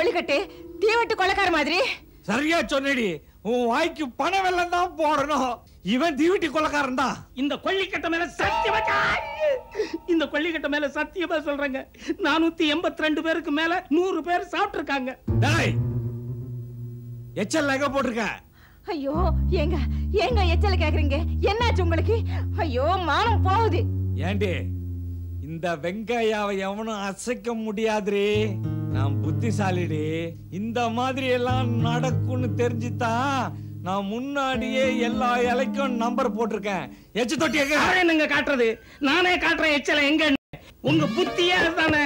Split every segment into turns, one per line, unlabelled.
கொள்ளிக்கட்டு தீவட்டு கொள்ளக்கார மாதிரி.
சரியா சொன்னடி. உன் வாய்க்கு பணம் வெள்ளம் தான் போடணும். இவன் தீவட்டி கொள்ளக்காரன் தான்.
இந்த கொள்ளிக்கட்ட மேல சத்தியமா சொல்றேங்க. 482 பேருக்கு மேல 100 பேர் சாப்பிட்டு இருக்காங்க.
எச்சல் எங்க போட்டிருக்க?
ஐயோ ஏங்க ஏங்க எச்சல கேக்குறீங்க? என்னாச்சு உங்களுக்கு? ஐயோ மானம் போகுது.
ஏண்டி இந்த வெங்காயாவை எவனும் அசைக்க முடியாதுரே. நான் புத்திசாலிடி. இந்த மாதிரி எல்லாம் நடக்கும்னு தெரிஞ்சுதான் நான் முன்னாடியே எல்லா இலைக்கும் நம்பர் போட்டிருக்கேன். எச்ச தொட்டி
எங்க காட்டுறது? நானே காட்டுறேன் எச்சல எங்க. உங்க புத்தியே அதுதானே.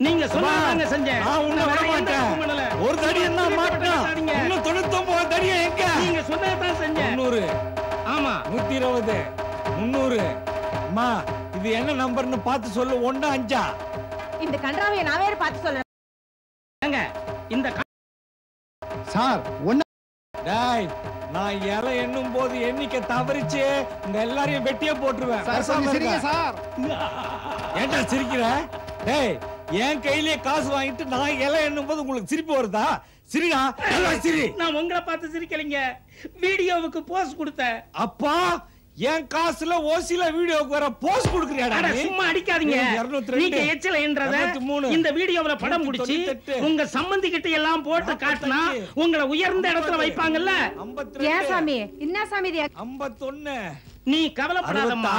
நீங்க சொன்னாங்க செஞ்சேன்.
நான் உன்னை விட மாட்டேன். ஒரு தடி என்ன மாட்டேன். இன்னும் 99 தடியை எங்க?
நீங்க சொன்னதான் செஞ்சேன்.
300.
ஆமா
120 300. அம்மா இது என்ன நம்பர்னு பார்த்து சொல்லு. 1 5.
இந்த கன்றாவையை நான் வேற பார்த்து சொல்றேன்.
இந்த
சார் ஒண்ணு.
டேய் நான் இலை எண்ணும் போது எண்ணிக்கை தவறிச்சு உங்க எல்லாரையும் வெட்டியே போட்டுருவேன்.
சார்
ஏன்டா சிரிக்கிற? டேய் என் கையிலேயே காசு வாங்கிட்டு நான் இலை எண்ணும் போது உங்களுக்கு சிரிப்பு வருதா? சிரிடா சிரி.
நான் உங்களை பார்த்து சிரிக்கலைங்க. வீடியோவுக்கு போஸ்ட் கொடுத்தேன்.
அப்பா என் காசுல ஓசில வீடியோக்கு வர போஸ்ட் கொடுக்கறியாடா?
சும்மா அடிக்காதீங்க. நீங்க எச்சல என்றத இந்த வீடியோவுல படம் பிடிச்சி உங்க சம்பந்தி கிட்ட எல்லாம் போட்டு காட்டினா உங்களை உயர்ந்த இடத்துல வைப்பாங்கல்ல.
ஏன் சாமி என்ன சாமி இது?
51.
நீ கவலைப்படாதம்மா.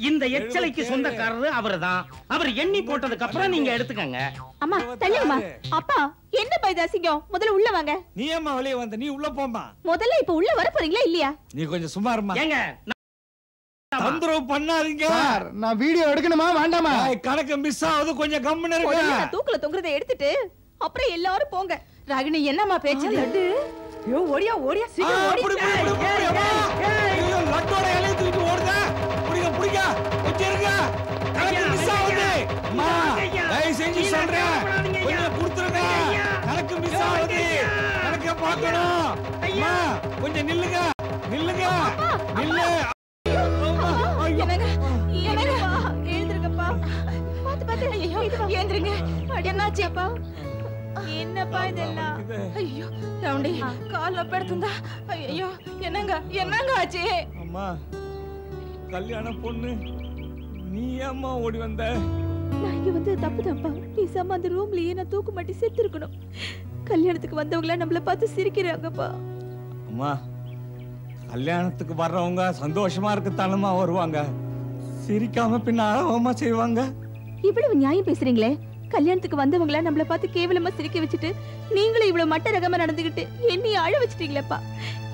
இந்த எச்சலைக்கு சொந்தக்காரர் அவர்தான். அவர் எண்ணி போட்டதுக்கு அப்புறம் நீங்க எடுத்துக்கங்க.
அம்மா தள்ளுமா. அப்பா என்ன பைதாசிங்கம்? முதல்ல உள்ள வாங்க.
நீ ஏம்மா வெளிய வந்த? நீ உள்ள போம்மா.
முதல்ல இப்ப உள்ள வர போறீங்களா இல்லையா?
நீ கொஞ்சம் சும்மா இருமா.
ஏங்க
தந்திரவு பண்ணாதீங்க.
சார் நான் வீடியோ எடுக்கணுமா வேண்டாமா?
கணக்கு மிஸ் ஆகுது. கொஞ்சம் கம்முன்னு இருங்க.
தூக்குல தொங்குறதை எடுத்துட்டு அப்புறம் எல்லாரும் போங்க. ராகினி என்னம்மா பேச்சு? லட்டு ஐயோ ஓடியா ஓடியா சீக்கிரம் ஓடி.
லட்டோட இலைய தூக்கிட்டு ஓடுதா? புடிங்க கொஞ்சம் இருங்க. கணக்கு மிஸ் ஆகுது. அம்மா டேய் செஞ்சு சொல்றேன். கொஞ்சம் கொடுத்துருங்க. கணக்கு மிஸ் ஆகுது. கணக்க பார்க்கணும். அம்மா கொஞ்சம் நில்லுங்க. நில்லு.
எழுந்திருங்கப்பா. பாத்து எழுந்திருங்க. என்னாச்சு அப்பா? என்னப்பா இதெல்லாம்? ஐயோ ரவுண்டி கால்ல படுத்துந்தா. ஐயோ என்னங்க ஆச்சு?
அம்மா கல்யாண பொண்ணு நீ ஏம்மா ஓடி வந்த?
நான் இங்க வந்து தப்புதான்ப்பா. பேசாம அந்த ரூம்லயே நான் தூக்கு மாட்டி செத்து இருக்கணும். கல்யாணத்துக்கு வந்தவங்கள நம்மள பார்த்து சிரிக்கிறாங்கப்பா.
அம்மா கல்யாணத்துக்கு வர்றவங்க சந்தோஷமா இருக்கத்தானமா வருவாங்க. சிரிக்காம பின்ன அழகமா செய்வாங்க.
இவ்வளவு நியாயம் பேசுறீங்களே. கல்யாணத்துக்கு வந்தவங்கள நம்மள பார்த்து கேவலமா சிரிக்க வச்சுட்டு நீங்களும் இவ்வளவு மட்ட ரகமா நடந்துகிட்டு என்னைய அழ வச்சிட்டீங்களேப்பா.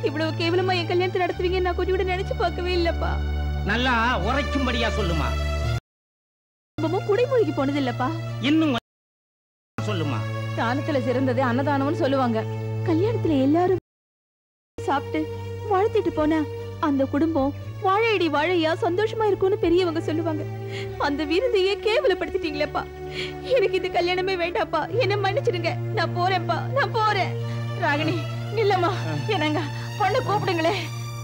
இவ்வளவு கேவலமா என் கல்யாணத்தை நடத்துவீங்க நான் கொஞ்சம் கூட நினைச்சு பார்க்கவே இல்லப்பா.
நல்லா உரைக்கும்படியா சொல்லுமா.
குடைமொழிக்கு போனது இல்லப்பா.
இன்னும் சொல்லுமா.
தானத்துல சிறந்தது அன்னதானம்னு சொல்லுவாங்க. கல்யாணத்துல எல்லாரும் சாப்பிட்டு வாழ்த்திட்டு போனா அந்த குடும்பம் வாழையடி வாழையா சந்தோஷமா இருக்கும்னு பெரியவங்க சொல்லுவாங்க. அந்த விருந்தையே கேவலப்படுத்திட்டீங்களேப்பா. எனக்கு இந்த கல்யாணமே வேண்டாப்பா. என்ன மன்னிச்சிடுங்க. நான் போறேன்ப்பா. நான் போறேன். ராகினி நில்லம்மா. என்னங்க பொண்ணு கூப்பிடுங்களே.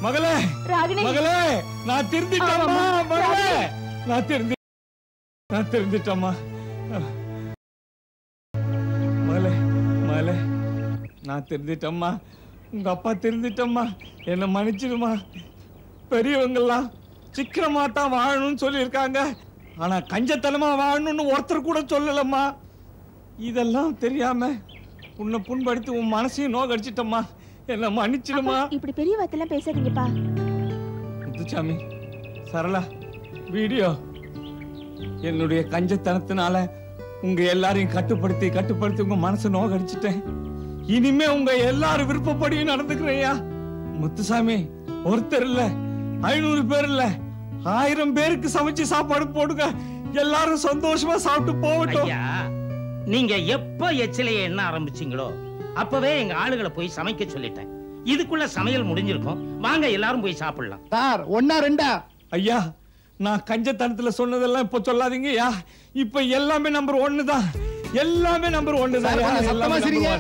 மகளே
ராகினி
மகளே நான் திருந்திட்டேம்மா. மகளே நான் திருந்திட்டேம்மா. மகளே நான் திருந்திட்டேம்மா. உங்க அப்பா திருந்திட்டம்மா. என்ன மன்னிச்சிடுமா. பெரியவங்கெல்லாம் சிக்கனமா தான் வாழணும்னு சொல்லியிருக்காங்க. ஆனா கஞ்சத்தனமா வாழணும்னு ஒருத்தர் கூட சொல்லலம்மா. இதெல்லாம் தெரியாம உன்னை புண்படுத்தி உன் மனசையும் நோகடிச்சிட்டம்மா. என்ன மன்னிச்சிடுமா.
இப்படி பெரிய வார்த்தையெல்லாம் பேசாதீங்கப்பா.
முத்துசாமி சரளா வீடியோ என்னுடைய கஞ்சத்தனத்தினால உங்க எல்லாரையும் கட்டுப்படுத்தி உங்க மனசை நோகடிச்சிட்டேன். இனிமே உங்க எல்லாரும் விருப்பப்படியும் நடந்துக்கிறேயா. முத்துசாமி ஒருத்தர் இல்ல 500 பேர் இல்ல 1000 பேருக்கு சமைச்சு சாப்பாடு போடுங்க. எல்லாரும் சந்தோஷமா சாப்பிட்டு போகட்டும்.
நீங்க எப்ப எச்சிலைய எண்ண ஆரம்பிச்சீங்களோ அப்பவே எங்க ஆளுகளை போய் சமைக்க சொல்லிட்டேன். இதுக்குள்ள சமையல் முடிஞ்சிருக்கும். வாங்க எல்லாரும் போய் சாப்பிடலாம்.
சார் 1 2
ஐயா நான் கஞ்சத்தனத்துல சொன்னதெல்லாம் இப்ப சொல்லாதீங்கய்யா. இப்ப எல்லாமே நம்பர் 1 தான். எல்லாமே நம்பர் 1 தான்.
சத்தமா சரிங்க.